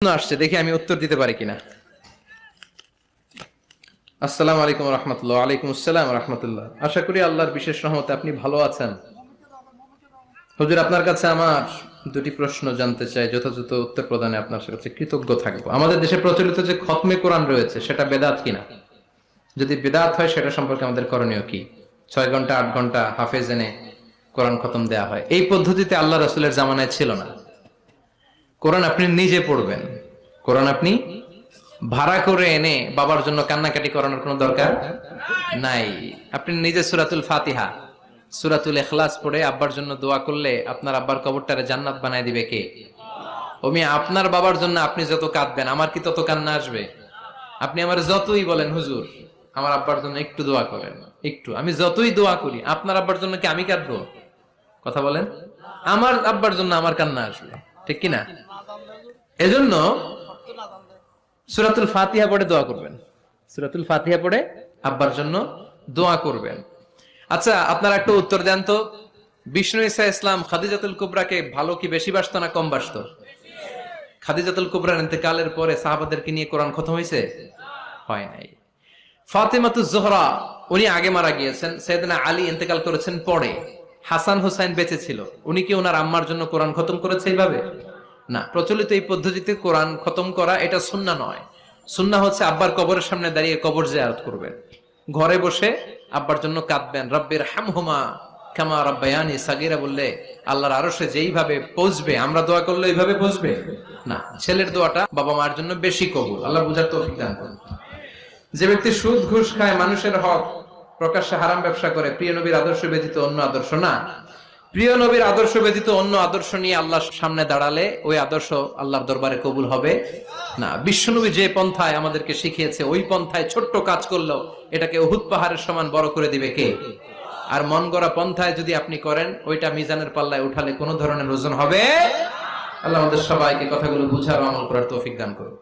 আসছে, দেখি আমি উত্তর দিতে পারি কিনা। আসসালামু আলাইকুম রহমতুল্লাহ। ওয়ালাইকুম আসসালাম রহমতুল্লাহ। আশা করি আল্লাহর বিশেষ রহমতে আপনি ভালো আছেন। হুজুর, আপনার কাছে আমার দুটি প্রশ্ন জানতে চাই, যথাযথ উত্তর প্রদানে আপনার কাছে কৃতজ্ঞ থাকবো। আমাদের দেশে প্রচলিত যে খতমে কোরআন রয়েছে সেটা বেদাত কিনা? যদি বেদাত হয় সেটা সম্পর্কে আমাদের করণীয় কি? 6 ঘন্টা 8 ঘন্টা হাফেজ এনে কোরআন খতম দেয়া হয়, এই পদ্ধতিতে আল্লাহ রাসূলের জামানায় ছিল না। কোরআন আপনি নিজে পড়বেন, কোরআন আপনি ভাড়া করে এনে বাবার জন্য কান্নাকাটি করানোর কোনো দরকার নাই। আপনি নিজে সূরাতুল ফাতিহা, সূরাতুল ইখলাস পড়ে আব্বার জন্য দোয়া করলে আপনার আব্বার কবরটারে জান্নাত বানায় দিবে কে? ওমি আপনার বাবার জন্য আপনি যত কাঁদবেন, আমার কি তত কান্না আসবে? আপনি আমার যতই বলেন হুজুর আমার আব্বার জন্য একটু দোয়া করেন, একটু, আমি যতই দোয়া করি আপনার আব্বার জন্য কি আমি কাঁদবো? কথা বলেন, আমার আব্বার জন্য আমার কান্না আসবে, ঠিক কিনা? এজন্য সূরাতুল ফাতিহা পড়ে দোয়া করবেন, সূরাতুল ফাতিহা পড়ে আব্বার জন্য দোয়া করবেন। আচ্ছা, আপনারা একটা উত্তর দেন তো, বিষ্ণু ঈসা ইসলাম খাদিজাতুল কুবরাকে ভালো কি বেশি বাসতো না কম বাসতো? খাদিজাতুল কুবরার ইন্তেকালের পরে সাহাবাদেরকে নিয়ে কোরআন খতম হয়েছে? হয় নাই। ফাতেমাতুজ জোহরা উনি আগে মারা গিয়েছেন, সাইয়েদনা আলী ইন্তেকাল করেছেন পরে, হাসান হুসাইন বেঁচে ছিল, উনি কি ওনার আম্মার জন্য কোরআন খতম করেছে এইভাবে? না। প্রচলিত এই পদ্ধতিতে কোরআন খতম করা এটা সুন্নাহ নয়। সুন্নাহ হচ্ছে আব্বার কবরের সামনে দাঁড়িয়ে কবর জিয়ারত করবেন, ঘরে বসে আব্বার জন্য কাঁদবেন, রব্বির হামহুমা কামা রাব্বায়ানি সাগীরা বললে আল্লাহর আরশে যেইভাবে পৌঁছবে, আমরা দোয়া করলে এইভাবে পৌঁছবে না। ছেলের দোয়াটা বাবা মার জন্য বেশি কবুল। আল্লাহ বুঝার তৌফিক দান করুন। যে ব্যক্তি সুদ ঘুষ খায়, মানুষের হক প্রকাশ্যে হারাম ব্যবসা করে, প্রিয় নবীর আদর্শ ব্যতীত অন্য আদর্শ না, প্রিয় নবীর আদর্শ ব্যতীত অন্য আদর্শ নিয়ে আল্লাহর সামনে দাঁড়ালে ওই আদর্শ আল্লাহর দরবারে কবুল হবে না। বিশ্বনবী যে পন্থায় আমাদেরকে শিখিয়েছে ওই পন্থায় ছোট্ট কাজ করলেও এটাকে উহুদ পাহাড়ের সমান বড় করে দিবে কে? আর মন গড়া পন্থায় যদি আপনি করেন, ওইটা মিজানের পাল্লায় উঠালে কোনো ধরনের ওজন হবে। আল্লাহ আমাদের সবাইকে কথাগুলো বুঝার ও আমল করার তৌফিক দান করুন।